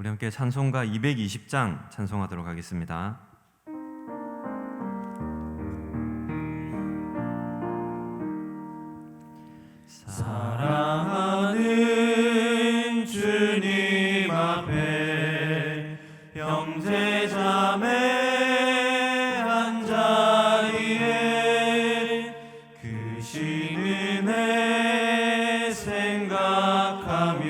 우리 함께 찬송가 220장 찬송하도록 하겠습니다. 사랑하는 주님 앞에 형제 자매 한자리에 그 신은혜 생각하며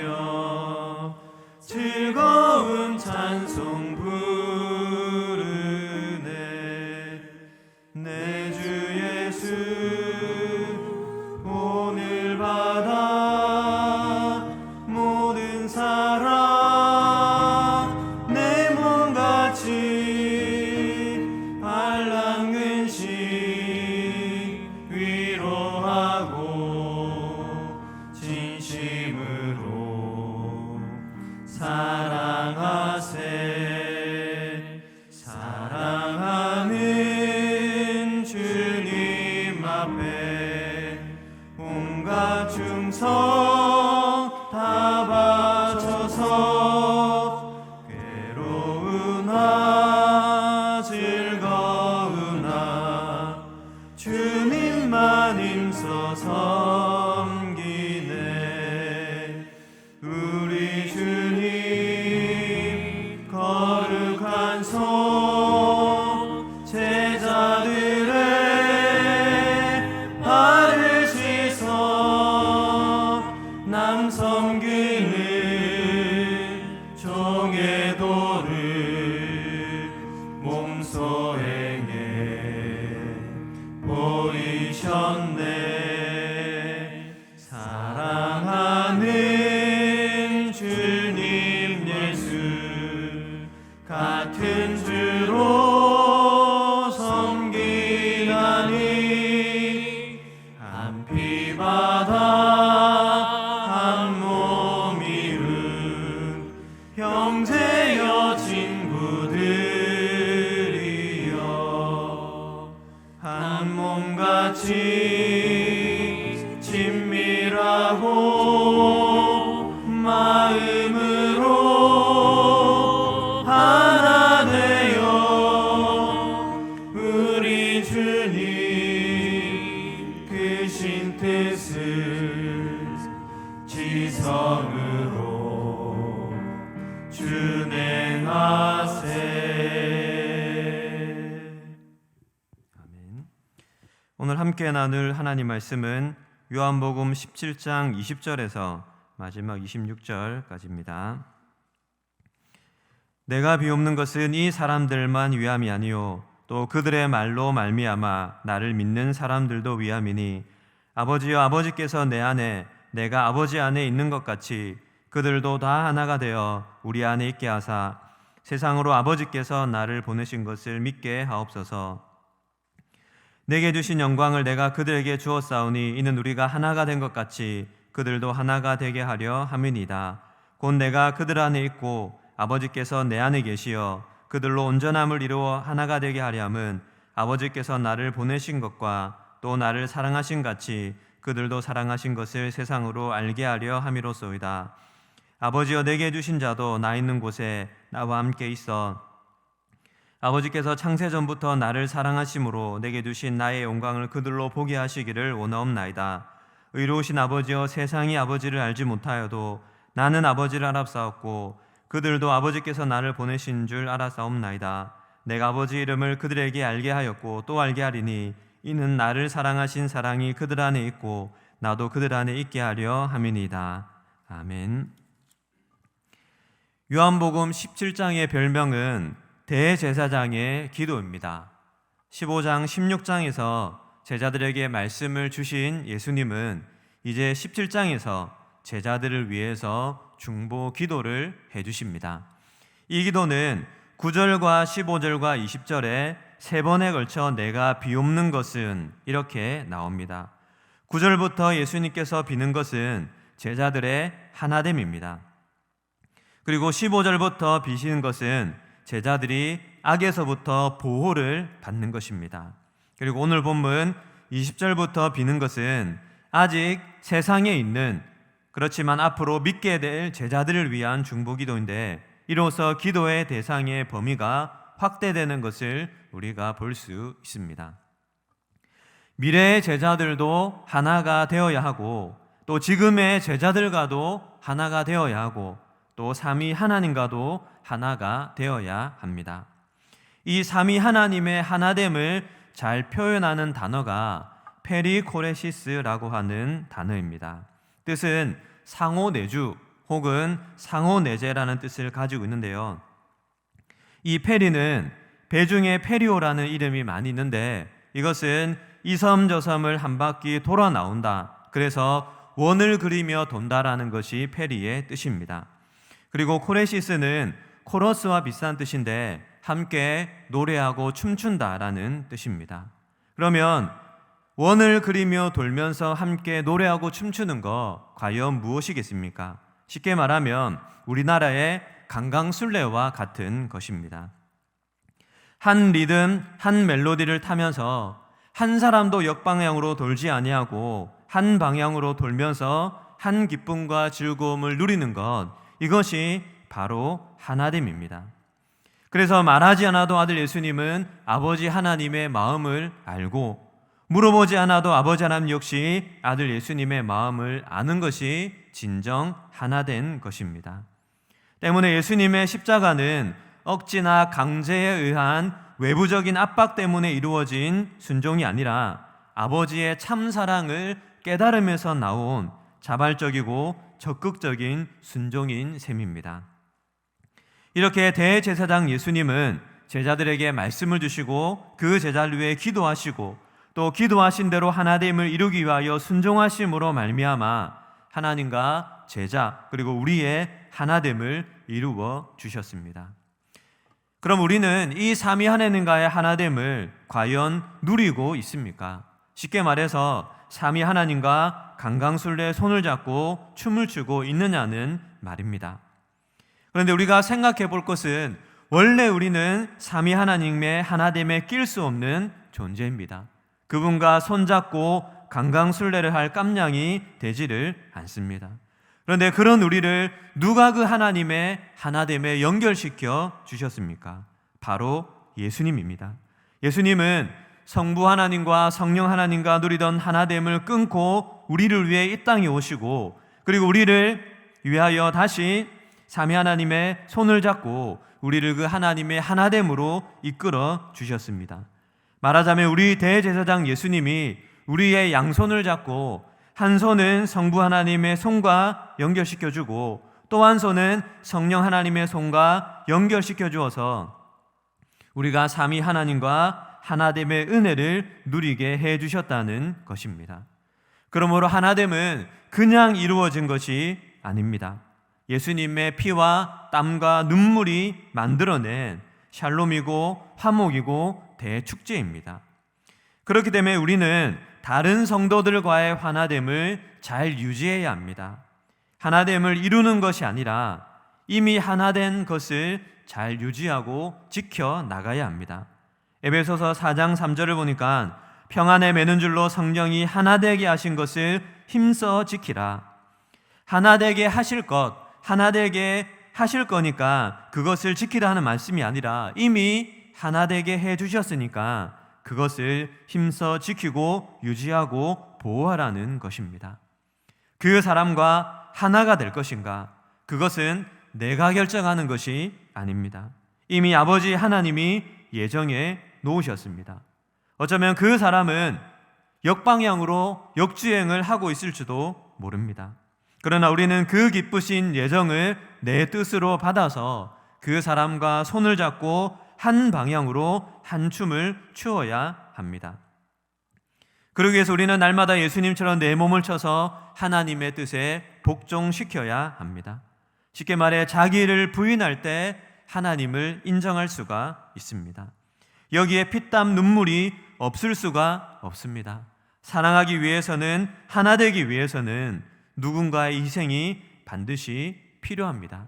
즐거운 찬송 부르네. 내 주 예수 오늘 받아 모든 사랑 내 몸같이 반란 근심 위로하고 진심으로 사랑하세. 사랑하는 주님 앞에 온갖 충성 다 바쳐서 괴로우나 즐거우나 주님만 힘써 섬기네. 우리 주님 거룩한 손 제자들의 발을 씻어 남 섬기는 종의 도를 몸소 행해 보이셨네. 사랑하는 주님 예수 같은 주로 섬기나니 한 피 바다 한 몸 이룬 형제여 친구들이여 한 몸같이 친밀하고 마음으로 하나 되어 우리 주님 크신 뜻을 지성으로 준행하세. 아멘. 오늘 함께 나눌 하나님 말씀은 요한복음 17장 20절에서 마지막 26절까지입니다. 내가 비옵는 것은 이 사람들만 위함이 아니요 또 그들의 말로 말미암아 나를 믿는 사람들도 위함이니 아버지여 아버지께서 내 안에 내가 아버지 안에 있는 것 같이 그들도 다 하나가 되어 우리 안에 있게 하사 세상으로 아버지께서 나를 보내신 것을 믿게 하옵소서. 내게 주신 영광을 내가 그들에게 주었사오니 이는 우리가 하나가 된 것 같이 그들도 하나가 되게 하려 함이니이다. 곧 내가 그들 안에 있고 아버지께서 내 안에 계시어 그들로 온전함을 이루어 하나가 되게 하려 함은 아버지께서 나를 보내신 것과 또 나를 사랑하신 같이 그들도 사랑하신 것을 세상으로 알게 하려 함이로소이다. 아버지여 내게 주신 자도 나 있는 곳에 나와 함께 있어 아버지께서 창세전부터 나를 사랑하심으로 내게 주신 나의 영광을 그들로 보게 하시기를 원하옵나이다. 의로우신 아버지여 세상이 아버지를 알지 못하여도 나는 아버지를 알았사옵고 그들도 아버지께서 나를 보내신 줄 알았사옵나이다. 내가 아버지 이름을 그들에게 알게 하였고 또 알게 하리니 이는 나를 사랑하신 사랑이 그들 안에 있고 나도 그들 안에 있게 하려 함이니이다. 아멘. 요한복음 17장의 별명은 대제사장의 기도입니다. 15장 16장에서 제자들에게 말씀을 주신 예수님은 이제 17장에서 제자들을 위해서 중보 기도를 해주십니다. 이 기도는 9절과 15절과 20절에 세 번에 걸쳐 내가 비옵는 것은 이렇게 나옵니다. 9절부터 예수님께서 비는 것은 제자들의 하나됨입니다. 그리고 15절부터 비시는 것은 제자들이 악에서부터 보호를 받는 것입니다. 그리고 오늘 본문 20절부터 비는 것은 아직 세상에 있는 그렇지만 앞으로 믿게 될 제자들을 위한 중보기도인데 이로써 기도의 대상의 범위가 확대되는 것을 우리가 볼 수 있습니다. 미래의 제자들도 하나가 되어야 하고, 또 지금의 제자들과도 하나가 되어야 하고, 또 삼위 하나님과도 하나가 되어야 합니다. 이 삼위 하나님의 하나됨을 잘 표현하는 단어가 페리코레시스라고 하는 단어입니다. 뜻은 상호내주 혹은 상호내재라는 뜻을 가지고 있는데요. 이 페리는 배중에 페리오라는 이름이 많이 있는데, 이것은 이 섬 저 섬을 한 바퀴 돌아 나온다, 그래서 원을 그리며 돈다라는 것이 페리의 뜻입니다. 그리고 코레시스는 코러스와 비슷한 뜻인데 함께 노래하고 춤춘다라는 뜻입니다. 그러면 원을 그리며 돌면서 함께 노래하고 춤추는 것, 과연 무엇이겠습니까? 쉽게 말하면 우리나라의 강강술래와 같은 것입니다. 한 리듬, 한 멜로디를 타면서 한 사람도 역방향으로 돌지 아니하고 한 방향으로 돌면서 한 기쁨과 즐거움을 누리는 것, 이것이 바로 하나됨입니다. 그래서 말하지 않아도 아들 예수님은 아버지 하나님의 마음을 알고, 물어보지 않아도 아버지 하나님 역시 아들 예수님의 마음을 아는 것이 진정 하나된 것입니다. 때문에 예수님의 십자가는 억지나 강제에 의한 외부적인 압박 때문에 이루어진 순종이 아니라 아버지의 참 사랑을 깨달으면서 나온 자발적이고 적극적인 순종인 셈입니다. 이렇게 대제사장 예수님은 제자들에게 말씀을 주시고 그 제자를 위해 기도하시고, 또 기도하신 대로 하나됨을 이루기 위하여 순종하심으로 말미암아 하나님과 제자 그리고 우리의 하나됨을 이루어 주셨습니다. 그럼 우리는 이 삼위 하나님과의 하나됨을 과연 누리고 있습니까? 쉽게 말해서 삼위 하나님과 강강술래 손을 잡고 춤을 추고 있느냐는 말입니다. 그런데 우리가 생각해 볼 것은 원래 우리는 삼위 하나님의 하나됨에 낄 수 없는 존재입니다. 그분과 손잡고 강강술래를 할 깜냥이 되지를 않습니다. 그런데 그런 우리를 누가 그 하나님의 하나됨에 연결시켜 주셨습니까? 바로 예수님입니다. 예수님은 성부 하나님과 성령 하나님과 누리던 하나됨을 끊고 우리를 위해 이 땅에 오시고, 그리고 우리를 위하여 다시 삼위 하나님의 손을 잡고 우리를 그 하나님의 하나됨으로 이끌어 주셨습니다. 말하자면 우리 대제사장 예수님이 우리의 양손을 잡고, 한 손은 성부 하나님의 손과 연결시켜주고 또 한 손은 성령 하나님의 손과 연결시켜 주어서 우리가 삼위 하나님과 하나됨의 은혜를 누리게 해주셨다는 것입니다. 그러므로 하나됨은 그냥 이루어진 것이 아닙니다. 예수님의 피와 땀과 눈물이 만들어낸 샬롬이고 화목이고 대축제입니다. 그렇기 때문에 우리는 다른 성도들과의 하나됨을 잘 유지해야 합니다. 하나됨을 이루는 것이 아니라 이미 하나된 것을 잘 유지하고 지켜나가야 합니다. 에베소서 4장 3절을 보니까 평안에 매는 줄로 성령이 하나되게 하신 것을 힘써 지키라. 하나되게 하실 것, 하나되게 하실 거니까 그것을 지키라 하는 말씀이 아니라 이미 하나되게 해주셨으니까 그것을 힘써 지키고 유지하고 보호하라는 것입니다. 그 사람과 하나가 될 것인가? 그것은 내가 결정하는 것이 아닙니다. 이미 아버지 하나님이 예정해 놓으셨습니다. 어쩌면 그 사람은 역방향으로 역주행을 하고 있을지도 모릅니다. 그러나 우리는 그 기쁘신 예정을 내 뜻으로 받아서 그 사람과 손을 잡고 한 방향으로 한 춤을 추어야 합니다. 그러기 위해서 우리는 날마다 예수님처럼 내 몸을 쳐서 하나님의 뜻에 복종시켜야 합니다. 쉽게 말해 자기를 부인할 때 하나님을 인정할 수가 있습니다. 여기에 피땀 눈물이 없을 수가 없습니다. 사랑하기 위해서는, 하나 되기 위해서는 누군가의 희생이 반드시 필요합니다.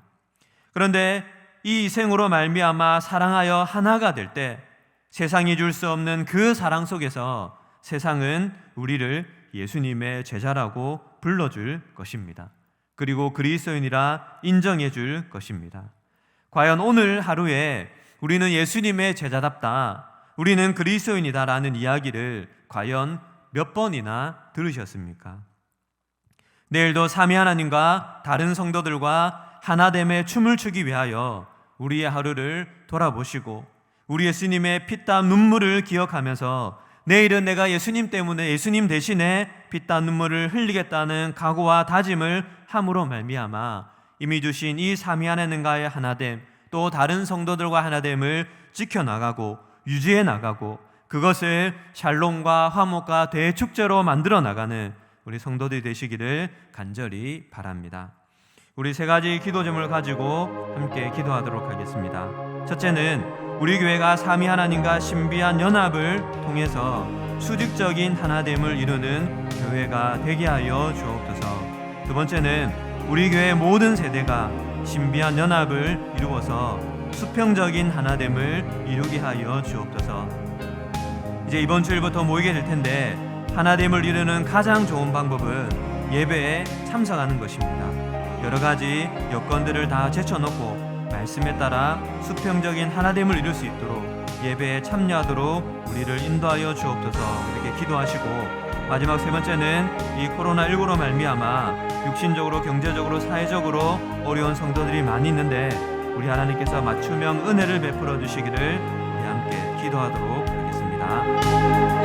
그런데 이 희생으로 말미암아 사랑하여 하나가 될 때 세상이 줄 수 없는 그 사랑 속에서 세상은 우리를 예수님의 제자라고 불러줄 것입니다. 그리고 그리스도인이라 인정해 줄 것입니다. 과연 오늘 하루에 우리는 예수님의 제자답다, 우리는 그리스도인이다라는 이야기를 과연 몇 번이나 들으셨습니까? 내일도 삼위 하나님과 다른 성도들과 하나됨의 춤을 추기 위하여 우리의 하루를 돌아보시고 우리 예수님의 피땀 눈물을 기억하면서 내일은 내가 예수님 때문에, 예수님 대신에 피땀 눈물을 흘리겠다는 각오와 다짐을 함으로 말미암아 이미 주신 이 삼위 하나님과의 하나됨, 또 다른 성도들과 하나됨을 지켜나가고 유지해 나가고 그것을 샬롬과 화목과 대축제로 만들어 나가는 우리 성도들이 되시기를 간절히 바랍니다. 우리 세 가지 기도점을 가지고 함께 기도하도록 하겠습니다. 첫째는 우리 교회가 삼위 하나님과 신비한 연합을 통해서 수직적인 하나됨을 이루는 교회가 되게 하여 주옵소서. 두 번째는 우리 교회 모든 세대가 신비한 연합을 이루어서 수평적인 하나됨을 이루게 하여 주옵소서. 이제 이번 주일부터 모이게 될 텐데 하나됨을 이루는 가장 좋은 방법은 예배에 참석하는 것입니다. 여러 가지 여건들을 다 제쳐놓고 말씀에 따라 수평적인 하나됨을 이룰 수 있도록 예배에 참여하도록 우리를 인도하여 주옵소서. 이렇게 기도하시고, 마지막 세 번째는 이 코로나19로 말미암아 육신적으로, 경제적으로, 사회적으로 어려운 성도들이 많이 있는데 우리 하나님께서 맞춤형 은혜를 베풀어 주시기를 우리 함께 기도하도록 하겠습니다.